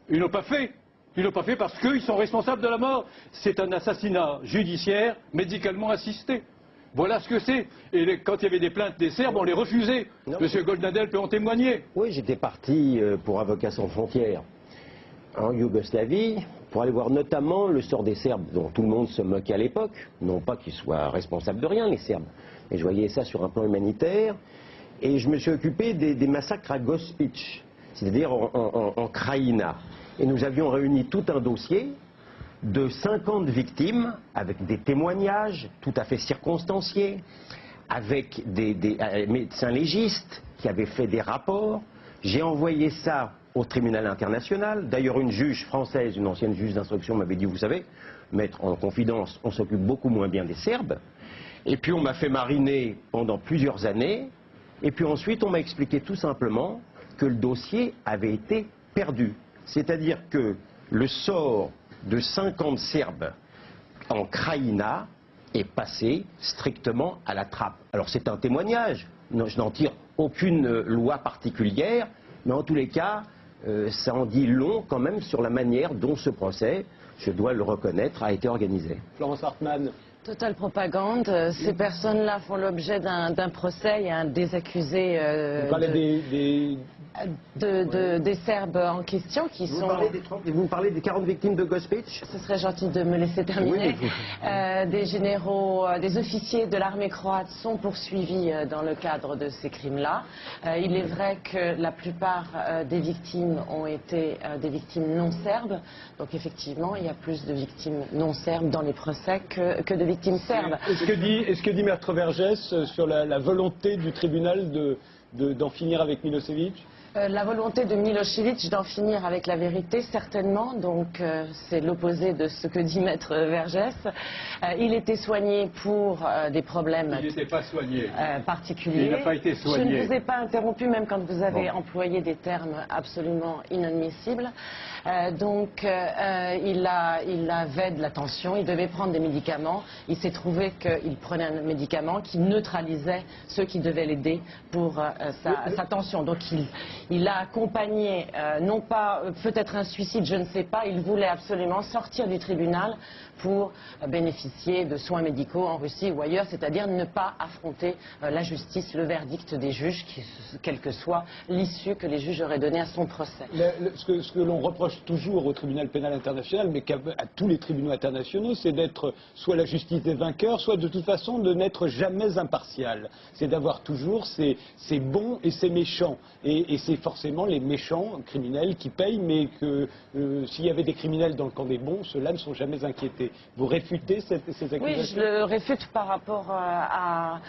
Ils l'ont pas fait. Ils l'ont pas fait parce qu'ils sont responsables de la mort. C'est un assassinat judiciaire, médicalement assisté. Voilà ce que c'est. Et quand il y avait des plaintes des Serbes, on les refusait. Monsieur Goldnadel peut en témoigner. Oui, j'étais parti pour Avocats sans frontières en Yougoslavie pour aller voir notamment le sort des Serbes, dont tout le monde se moquait à l'époque. Non pas qu'ils soient responsables de rien, les Serbes. Mais je voyais ça sur un plan humanitaire. Et je me suis occupé des massacres à Gospić, c'est-à-dire en Krajina. Et nous avions réuni tout un dossier de 50 victimes, avec des témoignages tout à fait circonstanciés, avec des médecins légistes qui avaient fait des rapports. J'ai envoyé ça au tribunal international. D'ailleurs, une juge française, une ancienne juge d'instruction, m'avait dit, vous savez, mettre en confidence, on s'occupe beaucoup moins bien des Serbes. Et puis on m'a fait mariner pendant plusieurs années. Et puis ensuite, on m'a expliqué tout simplement que le dossier avait été perdu. C'est-à-dire que le sort de 50 Serbes en Krajina est passé strictement à la trappe. Alors c'est un témoignage, je n'en tire aucune loi particulière, mais en tous les cas, ça en dit long quand même sur la manière dont ce procès, je dois le reconnaître, a été organisé. Florence Hartmann. Totale propagande. Ces personnes-là font l'objet d'un procès. Il y a des accusés Vous parlez des Serbes en question qui sont... Vous parlez des 40 victimes de Gospić? Ce serait gentil de me laisser terminer. Oui, des généraux, des officiers de l'armée croate sont poursuivis dans le cadre de ces crimes-là. Il est vrai que la plupart des victimes ont été des victimes non serbes. Donc effectivement, il y a plus de victimes non serbes dans les procès que de victimes serbes. Est-ce que dit Maître Vergès sur la volonté du tribunal d'en finir avec Milosevic? La volonté de Milosevic d'en finir avec la vérité, certainement. Donc c'est l'opposé de ce que dit Maître Vergès. Il était soigné pour des problèmes Il n'était pas soigné. particuliers. Il n'a pas été soigné. Je ne vous ai pas interrompu, même quand vous avez employé des termes absolument inadmissibles. Il avait de la tension, il devait prendre des médicaments. Il s'est trouvé qu'il prenait un médicament qui neutralisait ceux qui devaient l'aider pour sa tension. Donc il a accompagné, non pas peut-être un suicide, je ne sais pas, il voulait absolument sortir du tribunal pour bénéficier de soins médicaux en Russie ou ailleurs, c'est-à-dire ne pas affronter la justice, le verdict des juges, quelle que soit l'issue que les juges auraient donnée à son procès. Ce que l'on reproche toujours au tribunal pénal international, mais à tous les tribunaux internationaux, c'est d'être soit la justice des vainqueurs, soit de toute façon de n'être jamais impartial. C'est d'avoir toujours ces bons et ces méchants. Et c'est forcément les méchants criminels qui payent, mais que s'il y avait des criminels dans le camp des bons, ceux-là ne sont jamais inquiétés. Vous réfutez ces accusations? Oui, je le réfute par rapport à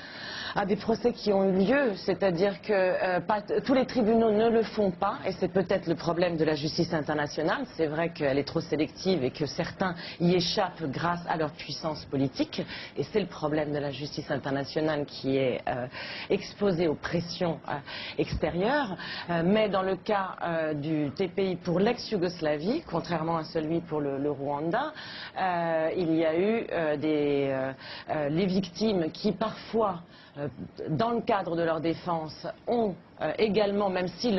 des procès qui ont eu lieu, c'est-à-dire que tous les tribunaux ne le font pas, et c'est peut-être le problème de la justice internationale. C'est vrai qu'elle est trop sélective et que certains y échappent grâce à leur puissance politique, et c'est le problème de la justice internationale qui est exposée aux pressions extérieures. Mais dans le cas du TPI pour l'ex-Yougoslavie, contrairement à celui pour le Rwanda, il y a eu les victimes qui parfois, dans le cadre de leur défense, ont également, même si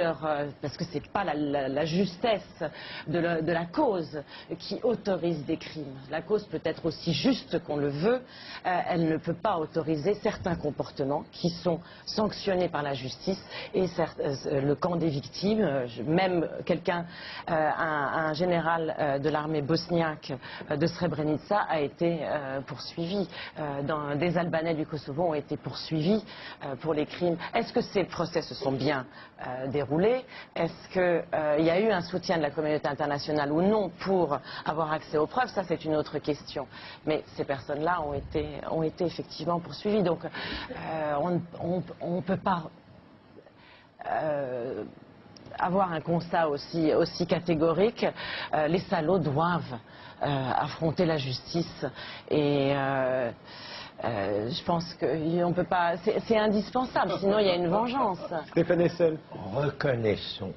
parce que c'est pas la justesse de la cause qui autorise des crimes. La cause peut être aussi juste qu'on le veut, elle ne peut pas autoriser certains comportements qui sont sanctionnés par la justice, et le camp des victimes, même un général de l'armée bosniaque de Srebrenica a été poursuivi, des Albanais du Kosovo ont été poursuivis pour les crimes. Est-ce que ces procès se sont bien déroulés? Est-ce qu'il y a eu un soutien de la communauté internationale ou non pour avoir accès aux preuves? Ça, c'est une autre question. Mais ces personnes-là ont été effectivement poursuivies. Donc, on ne peut pas avoir un constat aussi catégorique. Les salauds doivent affronter la justice, et je pense qu'on peut pas. C'est indispensable, sinon il y a une vengeance. Stéphane Hessel. Reconnaissons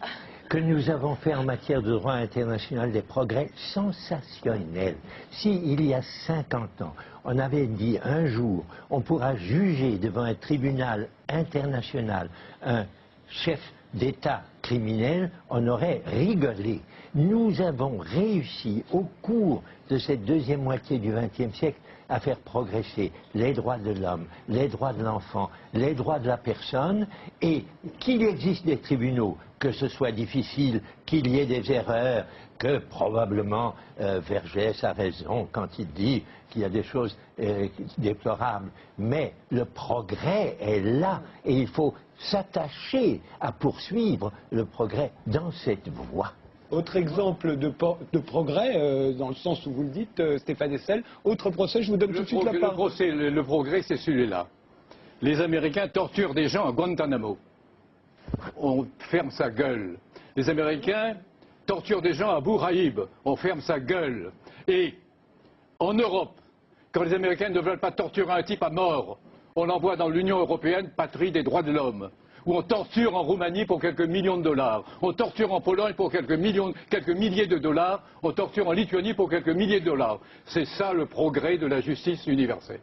que nous avons fait en matière de droit international des progrès sensationnels. Si, il y a 50 ans, on avait dit un jour, on pourra juger devant un tribunal international un chef d'État criminel, on aurait rigolé. Nous avons réussi au cours de cette deuxième moitié du XXe siècle à faire progresser les droits de l'homme, les droits de l'enfant, les droits de la personne, et qu'il existe des tribunaux, que ce soit difficile, qu'il y ait des erreurs, que probablement Vergès a raison quand il dit qu'il y a des choses déplorables, mais le progrès est là et il faut s'attacher à poursuivre le progrès dans cette voie. Autre exemple de progrès, dans le sens où vous le dites, Stéphane Hessel. Autre procès, je vous donne tout de suite la parole. Le progrès, c'est celui-là. Les Américains torturent des gens à Guantanamo. On ferme sa gueule. Les Américains torturent des gens à Abu Ghraib. On ferme sa gueule. Et en Europe, quand les Américains ne veulent pas torturer un type à mort, on l'envoie dans l'Union européenne, patrie des droits de l'homme. Où on torture en Roumanie pour quelques millions de dollars, on torture en Pologne pour quelques milliers de dollars, on torture en Lituanie pour quelques milliers de dollars. C'est ça le progrès de la justice universelle.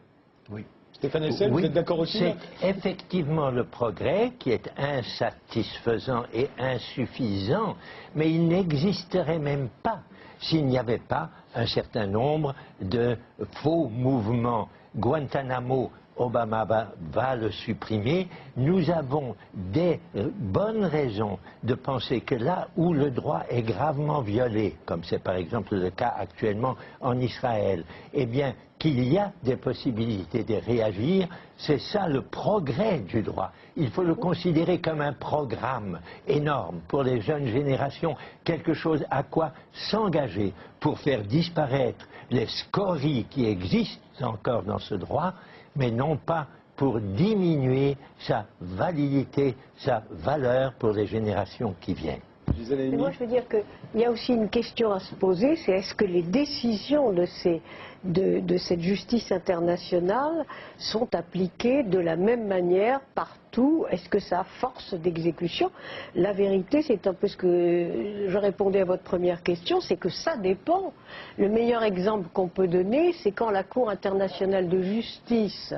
Oui. Stéphane Hessel, oui, vous êtes d'accord aussi? C'est effectivement le progrès qui est insatisfaisant et insuffisant, mais il n'existerait même pas s'il n'y avait pas un certain nombre de faux mouvements. Guantanamo, Obama va le supprimer. Nous avons des bonnes raisons de penser que là où le droit est gravement violé, comme c'est par exemple le cas actuellement en Israël, eh bien qu'il y a des possibilités de réagir, c'est ça le progrès du droit. Il faut le considérer comme un programme énorme pour les jeunes générations, quelque chose à quoi s'engager pour faire disparaître les scories qui existent encore dans ce droit, mais non pas pour diminuer sa validité, sa valeur pour les générations qui viennent. Mais moi, je veux dire qu'il y a aussi une question à se poser, c'est est-ce que les décisions de cette justice internationale sont appliquées de la même manière partout? Est-ce que ça a force d'exécution? La vérité, c'est un peu ce que je répondais à votre première question, c'est que ça dépend. Le meilleur exemple qu'on peut donner, c'est quand la Cour internationale de justice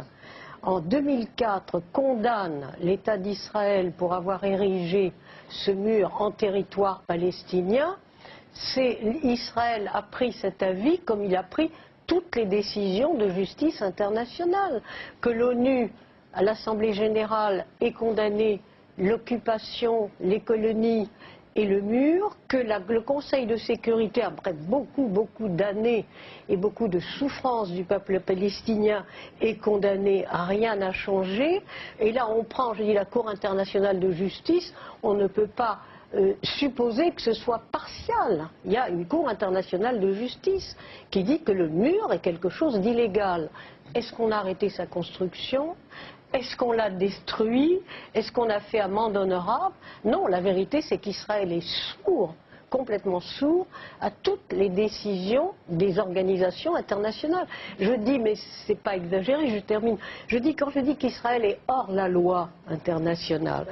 en 2004 condamne l'État d'Israël pour avoir érigé ce mur en territoire palestinien. Israël a pris cet avis comme il a pris toutes les décisions de justice internationale. Que l'ONU, à l'Assemblée générale, ait condamné l'occupation, les colonies et le mur, que le Conseil de sécurité, après beaucoup d'années et beaucoup de souffrances du peuple palestinien, est condamné, rien n'a changé. Et là, on prend, je dis, la Cour internationale de justice, on ne peut pas supposer que ce soit partial. Il y a une Cour internationale de justice qui dit que le mur est quelque chose d'illégal. Est-ce qu'on a arrêté sa construction ? Est-ce qu'on l'a détruit? Est-ce qu'on a fait amende honorable? Non, la vérité, c'est qu'Israël est sourd, complètement sourd, à toutes les décisions des organisations internationales. Je dis, mais c'est pas exagéré, je termine. Quand je dis qu'Israël est hors la loi internationale,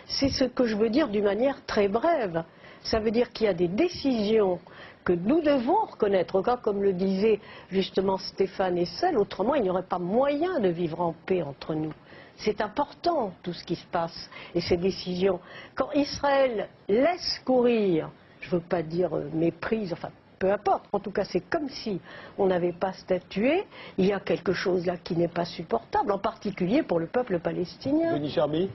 c'est ce que je veux dire d'une manière très brève. Ça veut dire qu'il y a des décisions que nous devons reconnaître, comme le disait justement Stéphane Hessel, autrement il n'y aurait pas moyen de vivre en paix entre nous. C'est important tout ce qui se passe et ces décisions. Quand Israël laisse courir, je ne veux pas dire méprise, enfin peu importe, en tout cas c'est comme si on n'avait pas statué, il y a quelque chose là qui n'est pas supportable, en particulier pour le peuple palestinien. Denis Charmy.